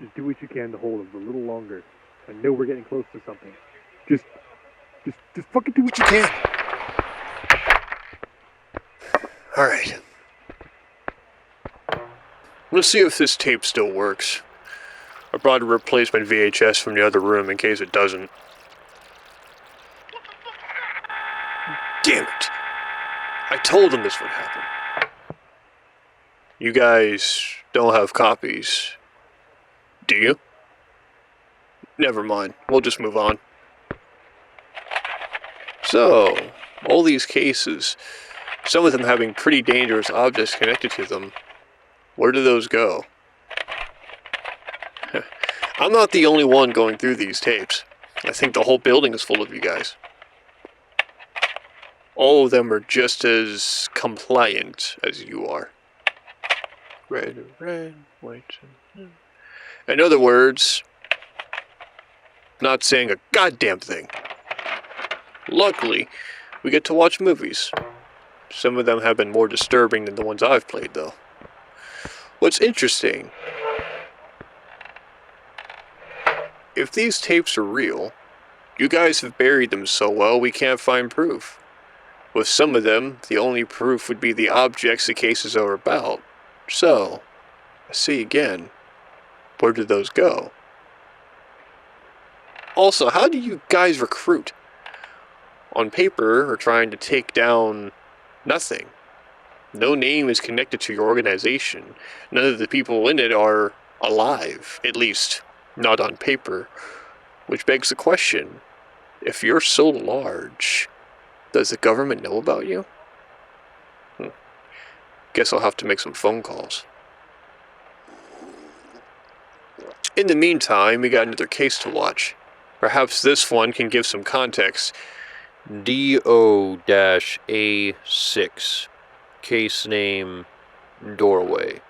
Just do what you can to hold us a little longer. I know we're getting close to something. Just fucking do what you can. Alright. Let's see if this tape still works. I brought a replacement VHS from the other room in case it doesn't. Damn it. I told them this would happen. You guys don't have copies, do you? Never mind. We'll just move on. So, all these cases, some of them having pretty dangerous objects connected to them, where do those go? I'm not the only one going through these tapes. I think the whole building is full of you guys. All of them are just as compliant as you are. Red, white. In other words, not saying a goddamn thing. Luckily, we get to watch movies. Some of them have been more disturbing than the ones I've played, though. What's interesting, if these tapes are real, you guys have buried them so well we can't find proof. With some of them, the only proof would be the objects the cases are about. So, I say again, where did those go? Also, how do you guys recruit? On paper, we're trying to take down nothing. No name is connected to your organization. None of the people in it are alive, at least not on paper. Which begs the question, if you're so large, does the government know about you? Guess I'll have to make some phone calls. In the meantime, we got another case to watch. Perhaps this one can give some context. DO-A6. Case name, Doorway.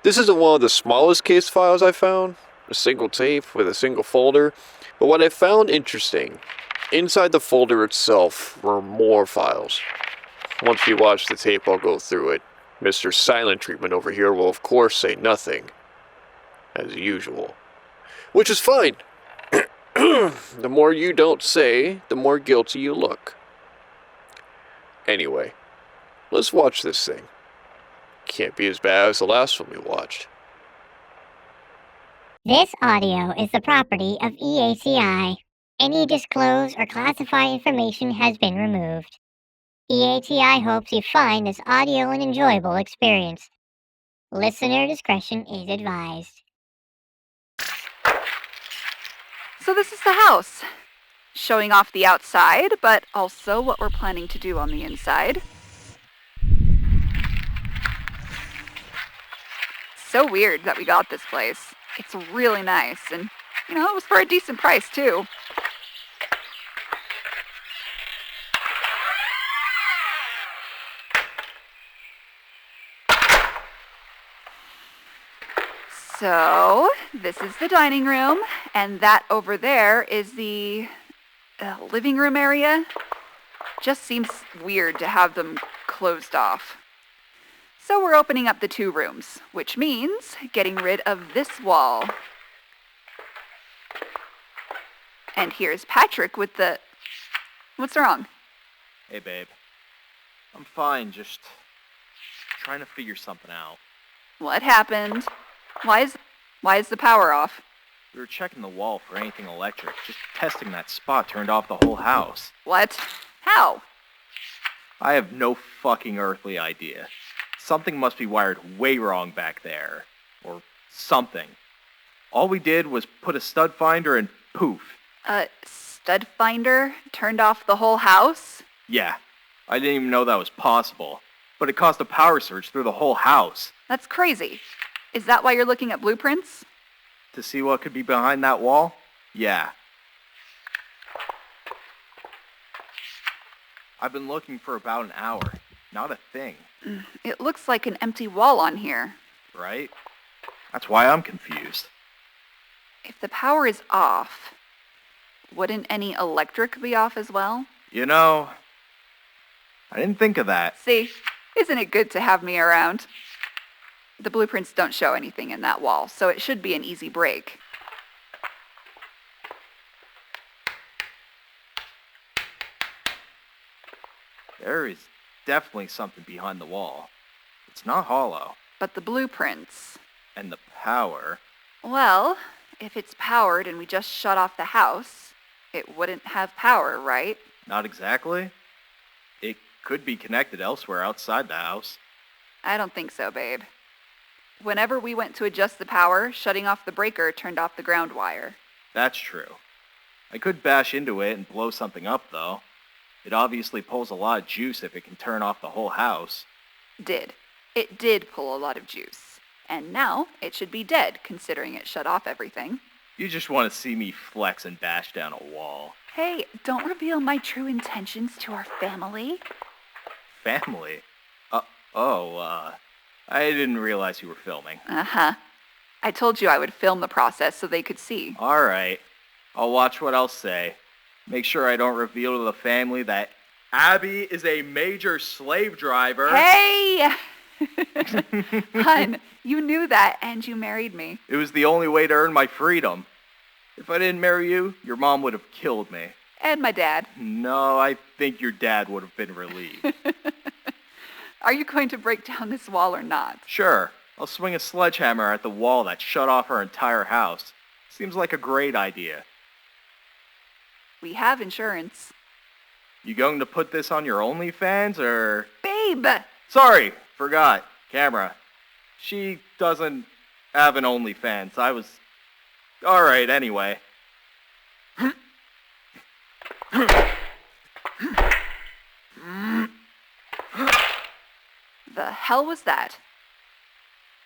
This isn't one of the smallest case files I found. A single tape with a single folder. But what I found interesting, inside the folder itself were more files. Once you watch the tape, I'll go through it. Mr. Silent Treatment over here will of course say nothing. As usual. Which is fine. The more you don't say, the more guilty you look. Anyway, let's watch this thing. Can't be as bad as the last one we watched. This audio is the property of E.A.T.I. Any disclosed or classified information has been removed. E.A.T.I. hopes you find this audio an enjoyable experience. Listener discretion is advised. So this is the house. Showing off the outside, but also what we're planning to do on the inside. So weird that we got this place. It's really nice, and, it was for a decent price, too. So, this is the dining room, and that over there is the living room area. Just seems weird to have them closed off. So we're opening up the 2 rooms, which means getting rid of this wall. And here's Patrick with the... What's wrong? Hey, babe. I'm fine, just trying to figure something out. What happened? Why is the power off? We were checking the wall for anything electric, just testing that spot turned off the whole house. What? How? I have no fucking earthly idea. Something must be wired way wrong back there. Or something. All we did was put a stud finder and poof. A stud finder turned off the whole house? Yeah, I didn't even know that was possible. But it caused a power surge through the whole house. That's crazy. Is that why you're looking at blueprints? To see what could be behind that wall? Yeah. I've been looking for about an hour. Not a thing. It looks like an empty wall on here. Right? That's why I'm confused. If the power is off, wouldn't any electric be off as well? I didn't think of that. See, isn't it good to have me around? The blueprints don't show anything in that wall, so it should be an easy break. There is definitely something behind the wall. It's not hollow. But the blueprints... And the power... Well, if it's powered and we just shut off the house, it wouldn't have power, right? Not exactly. It could be connected elsewhere outside the house. I don't think so, babe. Whenever we went to adjust the power, shutting off the breaker turned off the ground wire. That's true. I could bash into it and blow something up, though. It obviously pulls a lot of juice if it can turn off the whole house. It did pull a lot of juice. And now it should be dead, considering it shut off everything. You just want to see me flex and bash down a wall. Hey, don't reveal my true intentions to our family. Family? I didn't realize you were filming. Uh-huh. I told you I would film the process so they could see. All right. I'll watch what I'll say. Make sure I don't reveal to the family that Abby is a major slave driver. Hey! Hun, you knew that and you married me. It was the only way to earn my freedom. If I didn't marry you, your mom would have killed me. And my dad. No, I think your dad would have been relieved. Are you going to break down this wall or not? Sure. I'll swing a sledgehammer at the wall that shut off our entire house. Seems like a great idea. We have insurance. You going to put this on your OnlyFans, or... Babe! Sorry, forgot. Camera. She doesn't have an OnlyFans. Alright, anyway. The hell was that?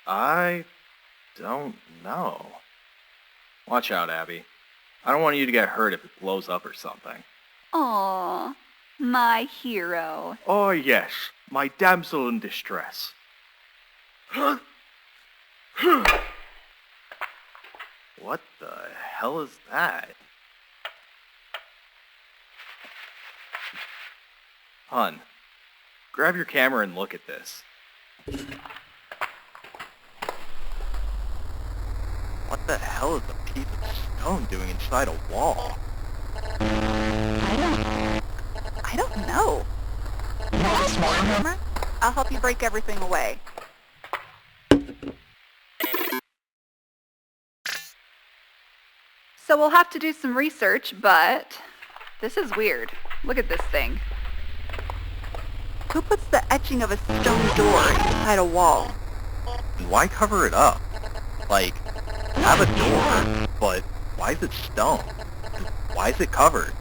I don't know. Watch out, Abby. I don't want you to get hurt if it blows up or something. Aww, my hero. Oh yes, my damsel in distress. What the hell is that? Hun, grab your camera and look at this. What the hell is a piece of stone doing inside a wall? I don't know. Hammer? I'll help you break everything away. So we'll have to do some research, but this is weird. Look at this thing. Who puts the etching of a stone door inside a wall? And why cover it up? Like, have a door, but why is it stone? Why is it covered?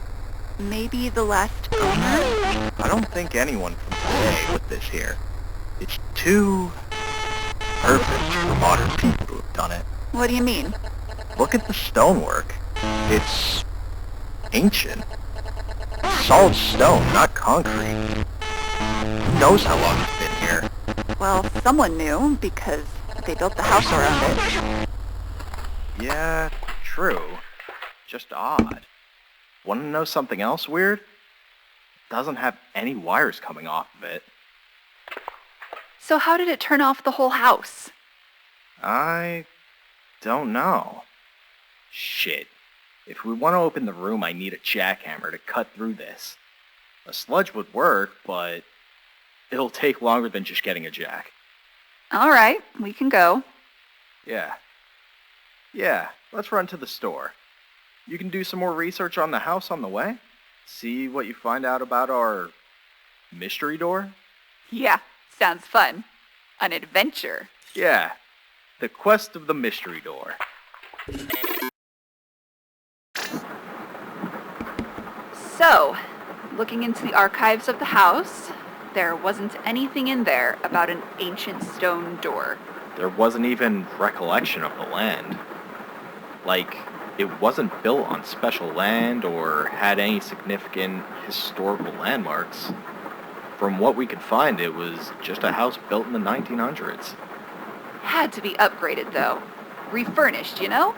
Maybe the last owner? I don't think anyone from today put this here. It's too perfect for modern people to have done it. What do you mean? Look at the stonework. It's ancient. Solid stone, not concrete. Who knows how long it's been here? Well, someone knew because they built the house around it. Yeah, true. Just odd. Want to know something else weird? It doesn't have any wires coming off of it. So how did it turn off the whole house? I don't know. Shit. If we want to open the room, I need a jackhammer to cut through this. A sludge would work, but it'll take longer than just getting a jack. All right, we can go. Yeah, let's run to the store. You can do some more research on the house on the way. See what you find out about our mystery door. Yeah, sounds fun. An adventure. Yeah, the quest of the mystery door. So, looking into the archives of the house, there wasn't anything in there about an ancient stone door. There wasn't even recollection of the land. Like, it wasn't built on special land or had any significant historical landmarks. From what we could find, it was just a house built in the 1900s. Had to be upgraded, though. Refurnished, you know?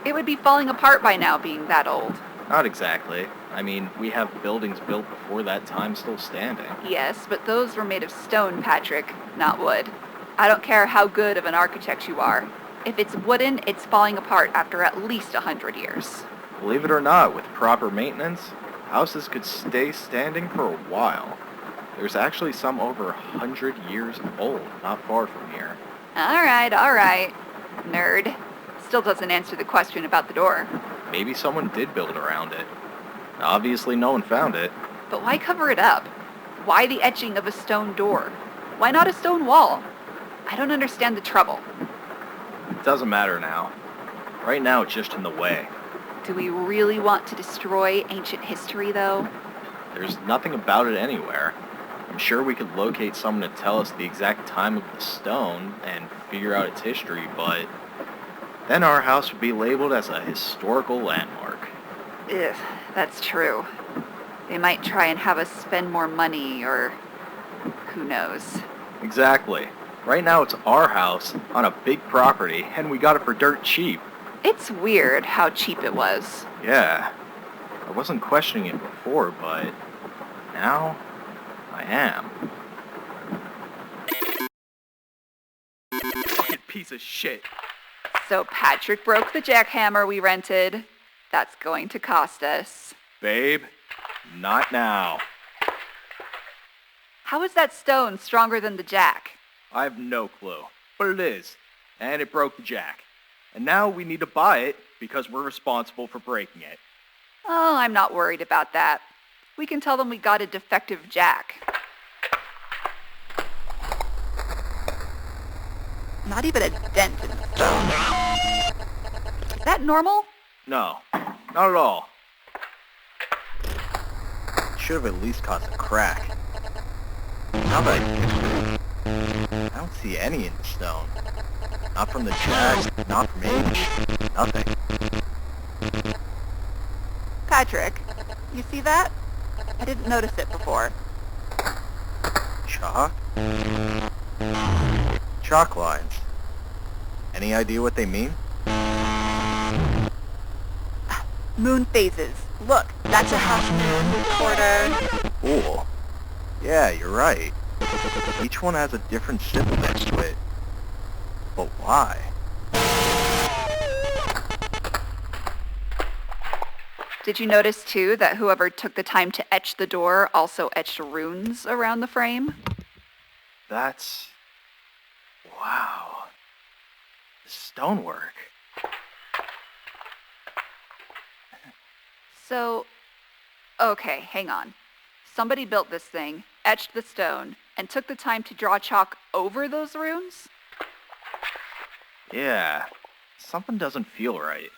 It would be falling apart by now, being that old. Not exactly. I mean, we have buildings built before that time still standing. Yes, but those were made of stone, Patrick, not wood. I don't care how good of an architect you are. If it's wooden, it's falling apart after at least 100 years. Believe it or not, with proper maintenance, houses could stay standing for a while. There's actually some over 100 years old, not far from here. All right. Nerd. Still doesn't answer the question about the door. Maybe someone did build around it. Obviously no one found it. But why cover it up? Why the etching of a stone door? Why not a stone wall? I don't understand the trouble. It doesn't matter now. Right now it's just in the way. Do we really want to destroy ancient history, though? There's nothing about it anywhere. I'm sure we could locate someone to tell us the exact time of the stone and figure out its history, but then our house would be labeled as a historical landmark. Ugh, that's true. They might try and have us spend more money, or who knows. Exactly. Right now it's our house on a big property, and we got it for dirt cheap. It's weird how cheap it was. Yeah. I wasn't questioning it before, but now I am. Fucking piece of shit. So Patrick broke the jackhammer we rented. That's going to cost us. Babe, not now. How is that stone stronger than the jack? I have no clue, but it is. And it broke the jack. And now we need to buy it because we're responsible for breaking it. Oh, I'm not worried about that. We can tell them we got a defective jack. Not even a dent in the stone. Is that normal? No, not at all. Should have at least caused a crack. Now that I don't see any in the stone. Not from the jack, not from age, nothing. Patrick, you see that? I didn't notice it before. Chalk? Chalk lines. Any idea what they mean? Moon phases. Look, that's a half moon, quarter. Cool. Yeah, you're right. Each one has a different symbol next to it. But why? Did you notice, too, that whoever took the time to etch the door also etched runes around the frame? That's... wow. The stonework. So, okay, hang on. Somebody built this thing, etched the stone, and took the time to draw chalk over those runes? Yeah, something doesn't feel right.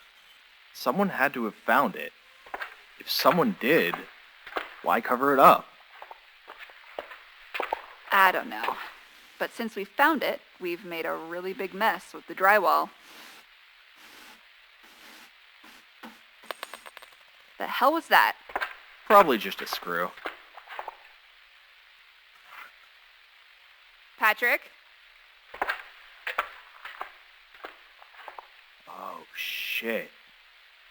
Someone had to have found it. If someone did, why cover it up? I don't know. But since we found it, we've made a really big mess with the drywall. The hell was that? Probably just a screw. Patrick? Oh, shit.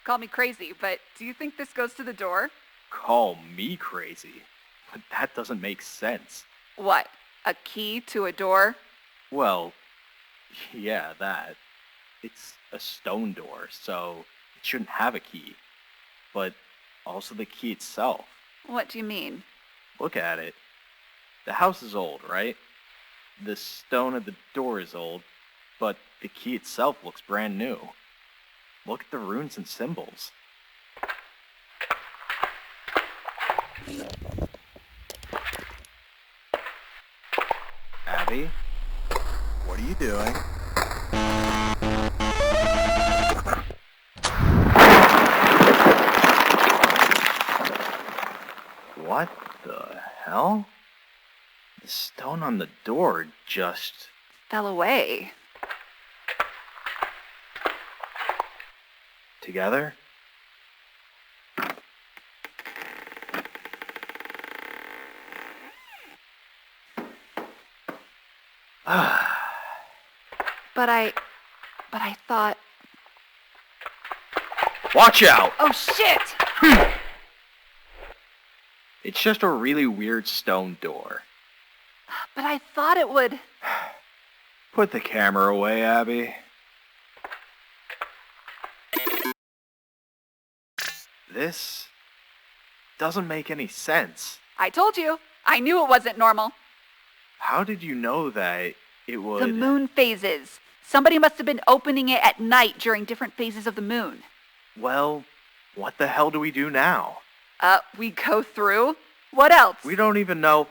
Call me crazy, but do you think this goes to the door? Call me crazy. But that doesn't make sense. What? A key to a door? Well, yeah, that. It's a stone door, so it shouldn't have a key. But also the key itself. What do you mean? Look at it. The house is old, right? The stone of the door is old, but the key itself looks brand new. Look at the runes and symbols. Abby? What are you doing? What the hell? The stone on the door just... Fell away. together? But I thought, Watch out! oh shit! It's just a really weird stone door. But I thought it would. Put the camera away, Abby. This doesn't make any sense. I told you. I knew it wasn't normal. How did you know that it would... The moon phases. Somebody must have been opening it at night during different phases of the moon. Well, what the hell do we do now? We go through? What else? We don't even know...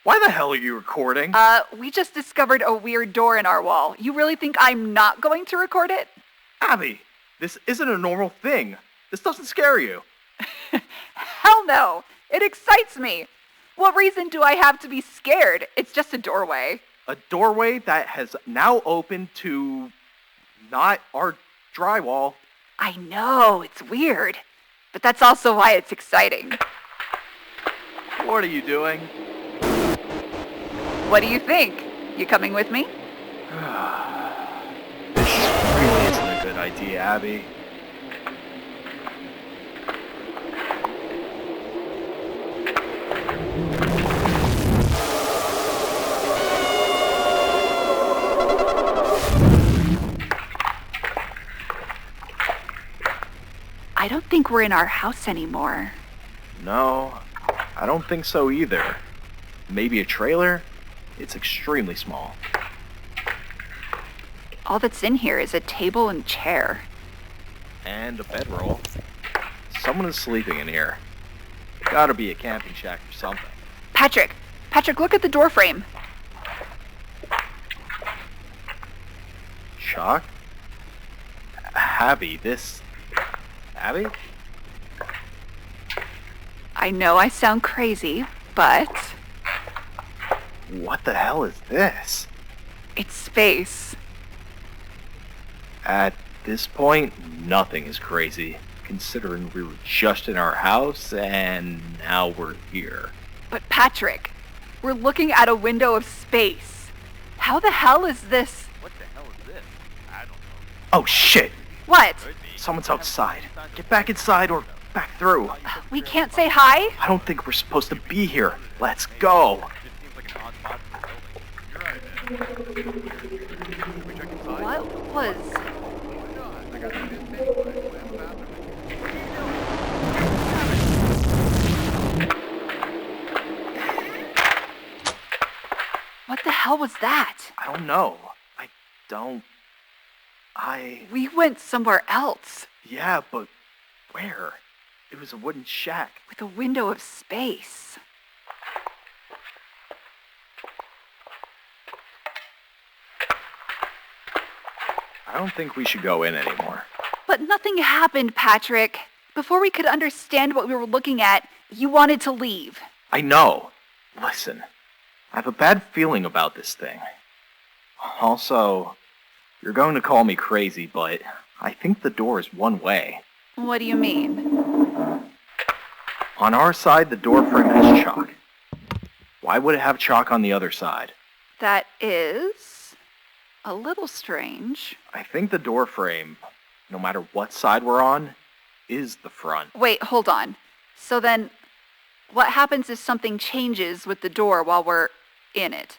Why the hell are you recording? We just discovered a weird door in our wall. You really think I'm not going to record it? Abby, this isn't a normal thing. This doesn't scare you. Hell no! It excites me. What reason do I have to be scared? It's just a doorway. A doorway that has now opened to... not our drywall. I know, it's weird. But that's also why it's exciting. What are you doing? What do you think? You coming with me? This really isn't a good idea, Abby. I don't think we're in our house anymore. No, I don't think so either. Maybe a trailer? It's extremely small. All that's in here is a table and chair. And a bedroll. Someone is sleeping in here. Gotta be a camping shack or something. Patrick, look at the door frame. Shock? Abby, this... Abby? I know I sound crazy, but What the hell is this? it's space. At this point, nothing is crazy, considering we were just in our house and now we're here. But Patrick, we're looking at a window of space. How the hell is this? What the hell is this? I don't know. Oh shit! What? Someone's outside. Get back inside or back through. We can't say hi? I don't think we're supposed to be here. Let's go. What was... What the hell was that? I don't know. We went somewhere else. Yeah, but where? It was a wooden shack. With a window of space. I don't think we should go in anymore. But nothing happened, Patrick. Before we could understand what we were looking at, you wanted to leave. I know. Listen, I have a bad feeling about this thing. Also, you're going to call me crazy, but I think the door is one way. What do you mean? On our side, the door frame has chalk. Why would it have chalk on the other side? That is a little strange. I think the door frame, no matter what side we're on, is the front. Wait, hold on. So then, what happens if something changes with the door while we're in it?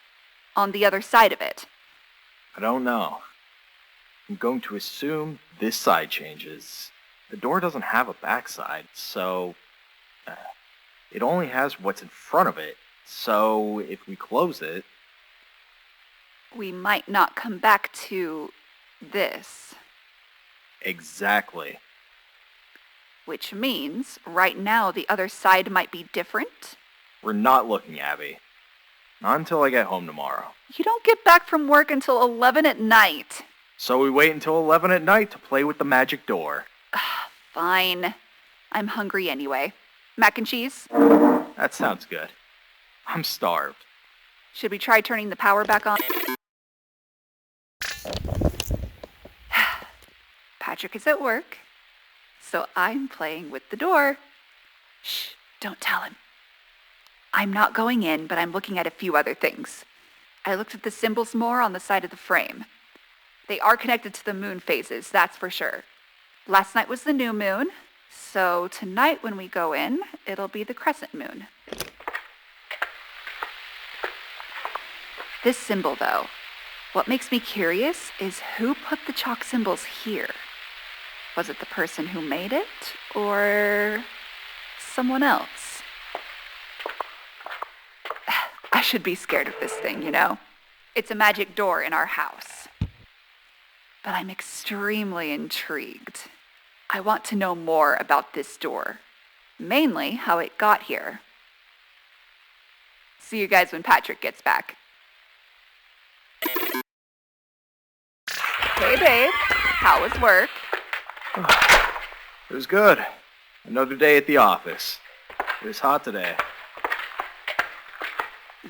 On the other side of it? I don't know. I'm going to assume this side changes. The door doesn't have a backside, so... it only has what's in front of it. So if we close it... We might not come back to this. Exactly. Which means, right now, the other side might be different? We're not looking, Abby. Not until I get home tomorrow. You don't get back from work until 11 at night. So we wait until 11 at night to play with the magic door. Fine. I'm hungry anyway. Mac and cheese? That sounds good. I'm starved. Should we try turning the power back on? Patrick is at work, so I'm playing with the door. Shh, don't tell him. I'm not going in, but I'm looking at a few other things. I looked at the symbols more on the side of the frame. They are connected to the moon phases, that's for sure. Last night was the new moon, so tonight when we go in, it'll be the crescent moon. This symbol, though, What makes me curious is who put the chalk symbols here. Was it the person who made it, or someone else? I should be scared of this thing, you know? It's a magic door in our house. But I'm extremely intrigued. I want to know more about this door. Mainly how it got here. See you guys when Patrick gets back. Hey babe, how was work? It was good. Another day at the office. It was hot today.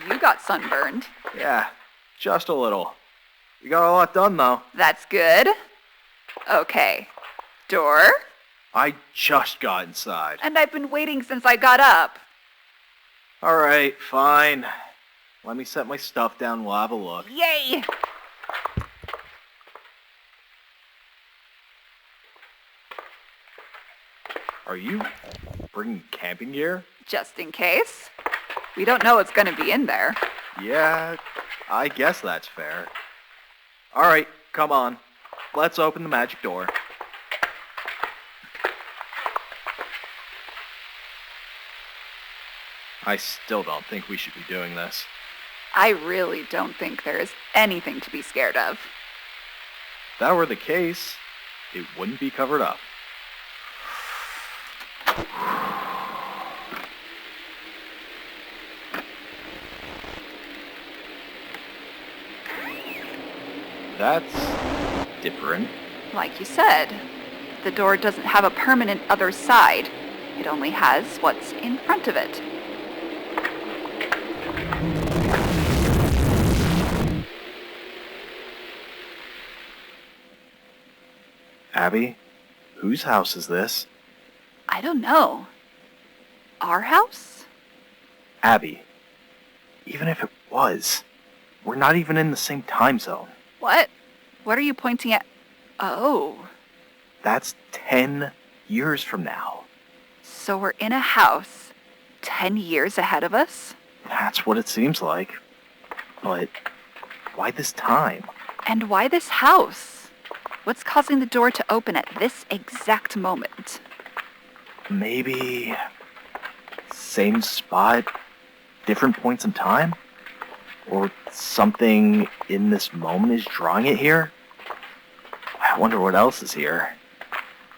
You got sunburned. Yeah, just a little. We got a lot done, though. That's good. Okay. Door? I just got inside. And I've been waiting since I got up. All right, fine. Let me set my stuff down. We'll have a look. Yay! Are you bringing camping gear? Just in case. We don't know what's gonna be in there. Yeah, I guess that's fair. All right, come on. Let's open the magic door. I still don't think we should be doing this. I really don't think there is anything to be scared of. If that were the case, it wouldn't be covered up. That's different. Like you said, the door doesn't have a permanent other side. It only has what's in front of it. Abby, whose house is this? I don't know. Our house? Abby, even if it was, we're not even in the same time zone. What? What are you pointing at? Oh, That's 10 years from now. so we're in a house 10 years ahead of us? That's what it seems like. But why this time? And why this house? What's causing the door to open at this exact moment? Maybe same spot, different points in time? Or something in this moment is drawing it here? I wonder what else is here.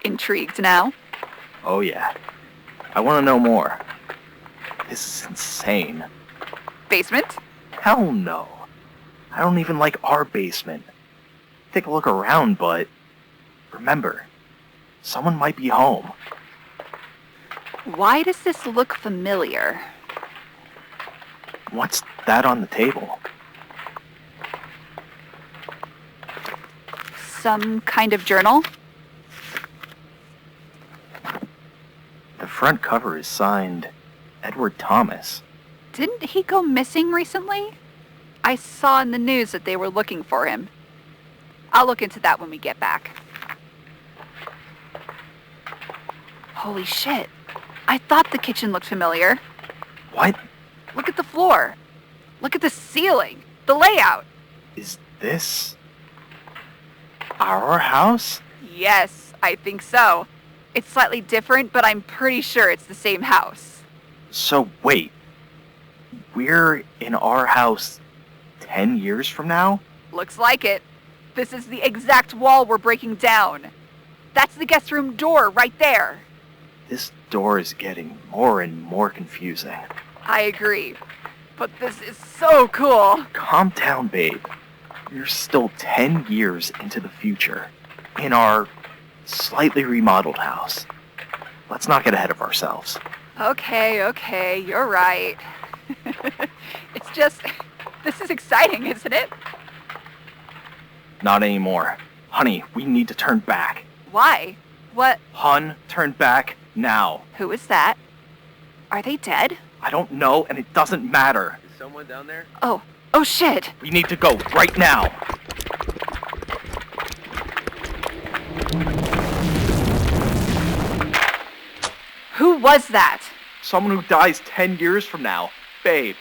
Intrigued now? Oh yeah. I want to know more. This is insane. Basement? Hell no. I don't even like our basement. Take a look around, but remember, someone might be home. Why does this look familiar? What's that on the table? Some kind of journal? The front cover is signed Edward Thomas. Didn't he go missing recently? I saw in the news that they were looking for him. I'll look into that when we get back. Holy shit. I thought the kitchen looked familiar. What Look at the floor. Look at the ceiling. The layout. is this? Our house? Yes, I think so. It's slightly different, but I'm pretty sure it's the same house. So wait, we're in our house 10 years from now? Looks like it. This is the exact wall we're breaking down. That's the guest room door right there. This door is getting more and more confusing. I agree. But this is so cool. Calm down, babe. You're still 10 years into the future, in our slightly remodeled house. Let's not get ahead of ourselves. Okay, you're right. It's just, this is exciting, isn't it? Not anymore. Honey, we need to turn back. Why? What? Hun, turn back now. Who is that? Are they dead? I don't know, and it doesn't matter. Is someone down there? Oh shit. We need to go right now. Who was that? Someone who dies 10 years from now. Babe,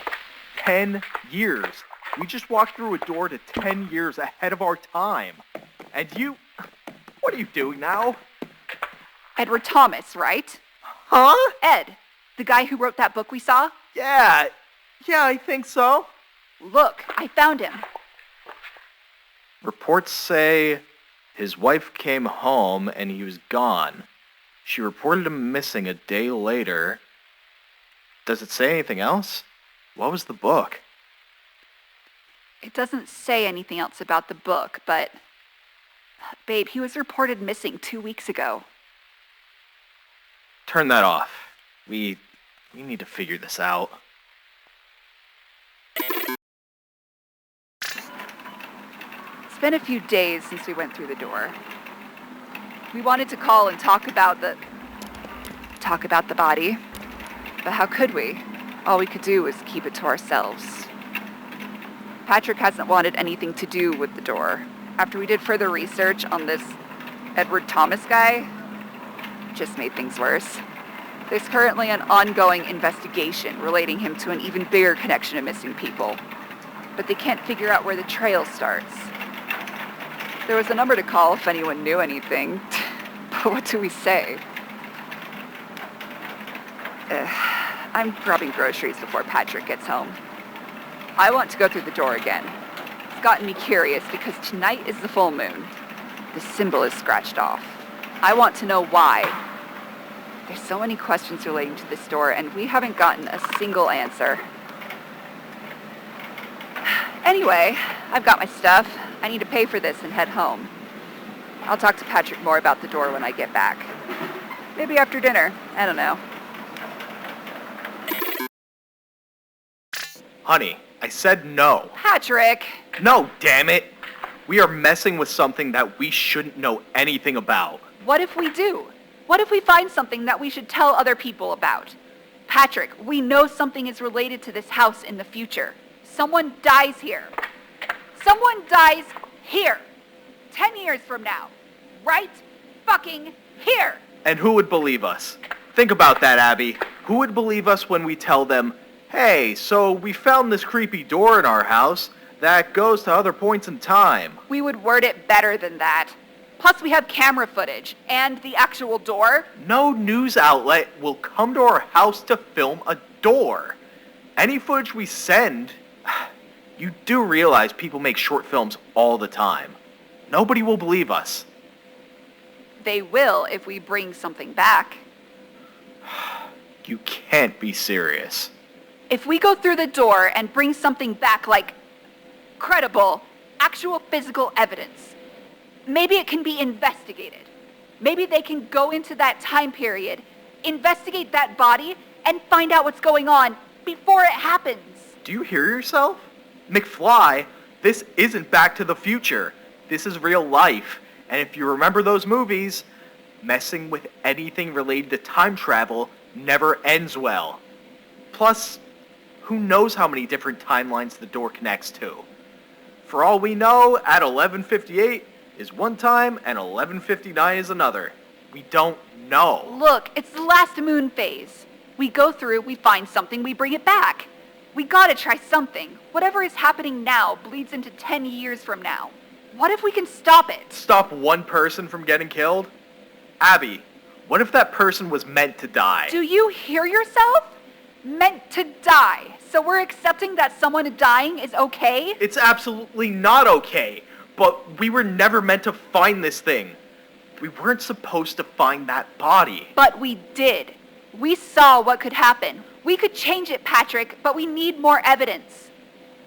10 years. We just walked through a door to 10 years ahead of our time. And you... What are you doing now? Edward Thomas, right? Huh? Ed, the guy who wrote that book we saw? Yeah, I think so. Look, I found him. Reports say his wife came home and he was gone. She reported him missing a day later. Does it say anything else? What was the book? It doesn't say anything else about the book, but... Babe, he was reported missing 2 weeks ago. Turn that off. We need to figure this out. It's been a few days since we went through the door. We wanted to call and talk about the body. But how could we? All we could do was keep it to ourselves. Patrick hasn't wanted anything to do with the door. After we did further research on this Edward Thomas guy, it just made things worse. There's currently an ongoing investigation relating him to an even bigger connection of missing people. But they can't figure out where the trail starts. There was a number to call if anyone knew anything. But what do we say? I'm grabbing groceries before Patrick gets home. I want to go through the door again. It's gotten me curious because tonight is the full moon. The symbol is scratched off. I want to know why. There's so many questions relating to this door, and we haven't gotten a single answer. Anyway, I've got my stuff. I need to pay for this and head home. I'll talk to Patrick more about the door when I get back. Maybe after dinner. I don't know. Honey, I said no. Patrick! No, damn it! We are messing with something that we shouldn't know anything about. What if we do? What if we find something that we should tell other people about? Patrick, we know something is related to this house in the future. Someone dies here. Someone dies here. 10 years from now. Right fucking here. And who would believe us? Think about that, Abby. Who would believe us when we tell them, hey, so we found this creepy door in our house that goes to other points in time? We would word it better than that. Plus, we have camera footage and the actual door. No news outlet will come to our house to film a door. Any footage we send... You do realize people make short films all the time. Nobody will believe us. They will if we bring something back. You can't be serious. If we go through the door and bring something back like credible, actual physical evidence, maybe it can be investigated. Maybe they can go into that time period, investigate that body, and find out what's going on before it happens. Do you hear yourself? McFly, this isn't Back to the Future. This is real life. And if you remember those movies, messing with anything related to time travel never ends well. Plus, who knows how many different timelines the door connects to? For all we know, at 11:58 is one time and 11:59 is another. We don't know. Look, it's the last moon phase. We go through, we find something, we bring it back. We gotta try something. Whatever is happening now bleeds into 10 years from now. What if we can stop it? Stop one person from getting killed? Abby, what if that person was meant to die? Do you hear yourself? Meant to die. So we're accepting that someone dying is okay? It's absolutely not okay. But we were never meant to find this thing. We weren't supposed to find that body. But we did. We saw what could happen. We could change it, Patrick, but we need more evidence.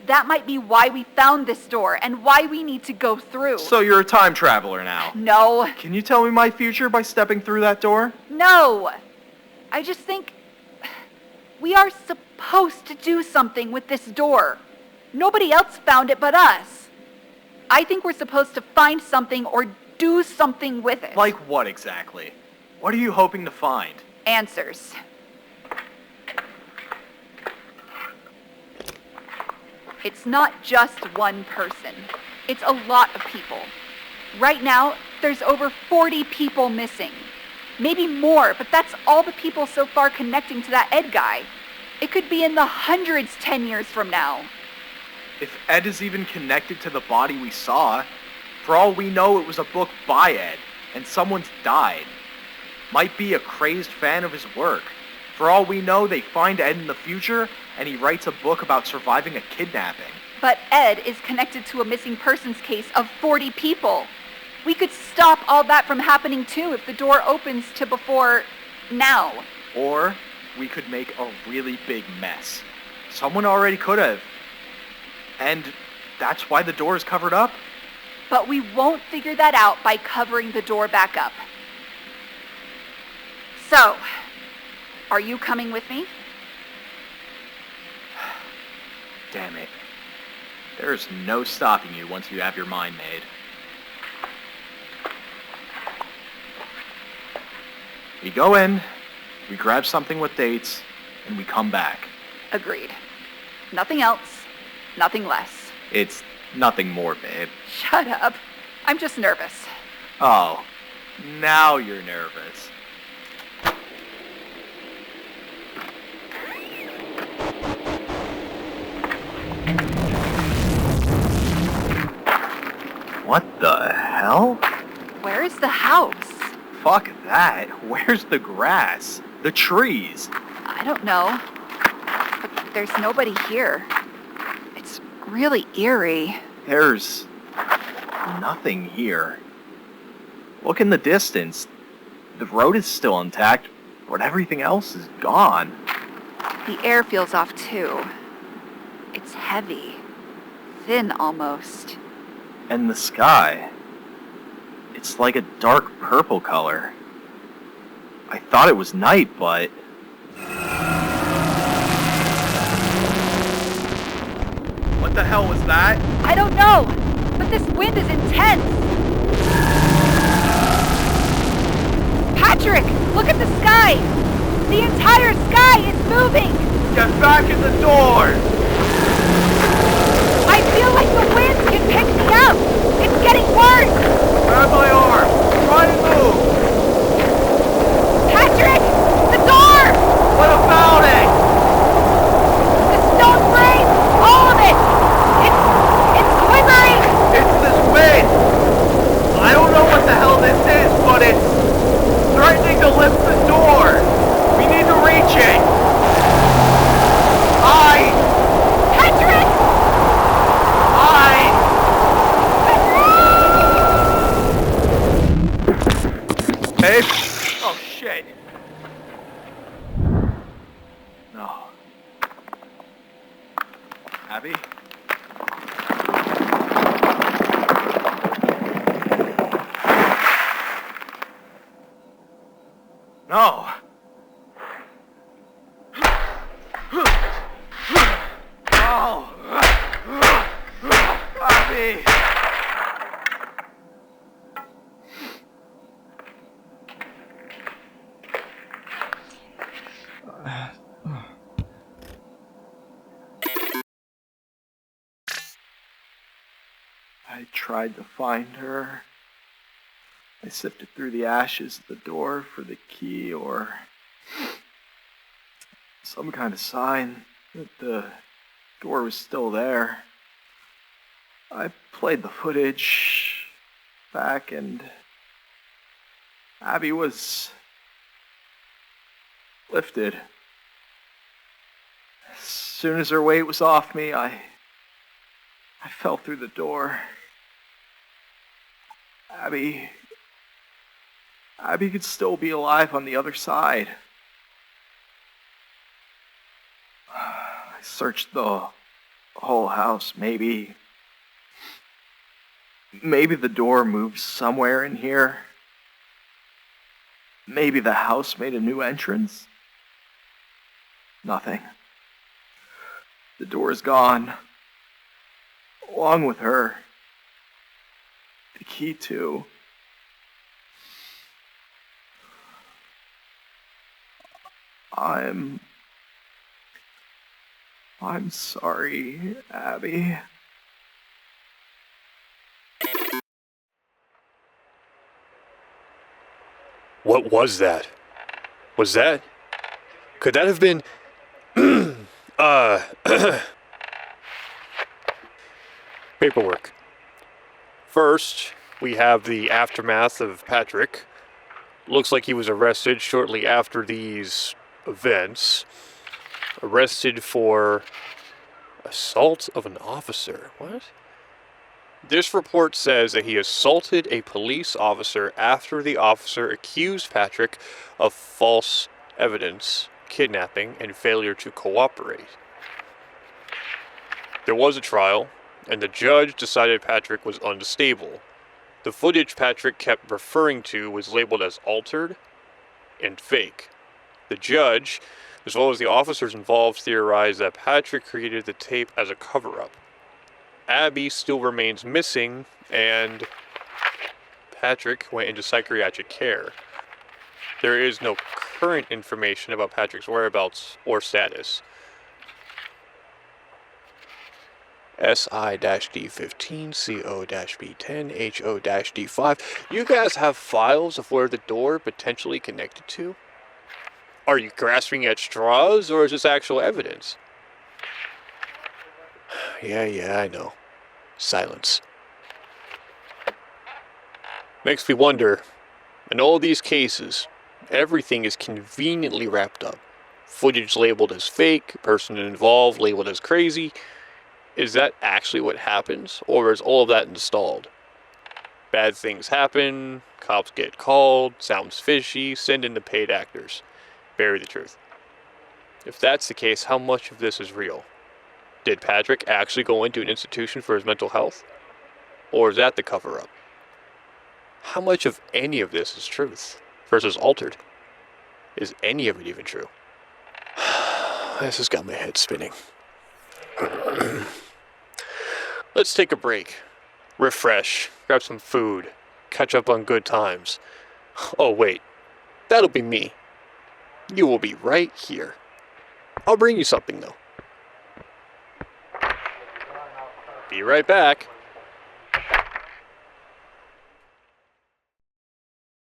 That might be why we found this door and why we need to go through. So you're a time traveler now? No. Can you tell me my future by stepping through that door? No. I just think we are supposed to do something with this door. Nobody else found it but us. I think we're supposed to find something or do something with it. Like what exactly? What are you hoping to find? Answers. It's not just one person. It's a lot of people. Right now, there's over 40 people missing. Maybe more, but that's all the people so far connecting to that Ed guy. It could be in the hundreds 10 years from now. If Ed is even connected to the body we saw, for all we know, it was a book by Ed, and someone's died. Might be a crazed fan of his work. For all we know, they find Ed in the future, and he writes a book about surviving a kidnapping. But Ed is connected to a missing persons case of 40 people. We could stop all that from happening too if the door opens to before now. Or we could make a really big mess. Someone already could have. And that's why the door is covered up? But we won't figure that out by covering the door back up. So, are you coming with me? Damn it. There's no stopping you once you have your mind made. We go in, we grab something with dates, and we come back. Agreed. Nothing else, nothing less. It's nothing more, babe. Shut up. I'm just nervous. Oh, now you're nervous. What the hell? Where is the house? Fuck that. Where's the grass? The trees? I don't know. But there's nobody here. It's really eerie. There's nothing here. Look in the distance. The road is still intact, but everything else is gone. The air feels off too. It's heavy. Thin almost. And the sky. It's like a dark purple color. I thought it was night, but... What the hell was that? I don't know, but this wind is intense. Patrick, look at the sky. The entire sky is moving. Get back in the door! I feel like the wind can pick me up. It's getting worse. Grab my arm! Try and move! Patrick, the door! What about it? The stone frame, all of it. It's quivering. It's this wind! I don't know what the hell this is, but it's threatening to lift the door! We need to reach it! Patrick! Babe? Oh, shit. No. Abby? No. Oh. Abby. I tried to find her. I sifted through the ashes of the door for the key or some kind of sign that the door was still there. I played the footage back and Abby was lifted. As soon as her weight was off me, I fell through the door. Abby could still be alive on the other side. I searched the whole house. Maybe the door moved somewhere in here. Maybe the house made a new entrance. Nothing. The door is gone. Along with her. The key, too. I'm sorry, Abby. What was that? Was that? Could that have been... Paperwork. First, we have the aftermath of Patrick. Looks like he was arrested shortly after these events. Arrested for assault of an officer. What? This report says that he assaulted a police officer after the officer accused Patrick of false evidence, kidnapping, and failure to cooperate. There was a trial, and the judge decided Patrick was unstable. The footage Patrick kept referring to was labeled as altered and fake. The judge, as well as the officers involved, theorized that Patrick created the tape as a cover-up. Abby still remains missing, and Patrick went into psychiatric care. There is no current information about Patrick's whereabouts or status. SI-D15, CO-B10, HO-D5. You guys have files of where the door potentially connected to? Are you grasping at straws, or is this actual evidence? Yeah, I know. Silence. Makes me wonder, in all these cases, everything is conveniently wrapped up. Footage labeled as fake, person involved labeled as crazy. Is that actually what happens, or is all of that installed? Bad things happen, cops get called, sounds fishy, send in the paid actors. Bury the truth. If that's the case, how much of this is real? Did Patrick actually go into an institution for his mental health? Or is that the cover-up? How much of any of this is truth versus altered? Is any of it even true? This has got my head spinning. Let's take a break. Refresh. Grab some food. Catch up on good times. Oh wait, that'll be me. You will be right here. I'll bring you something though. Be right back.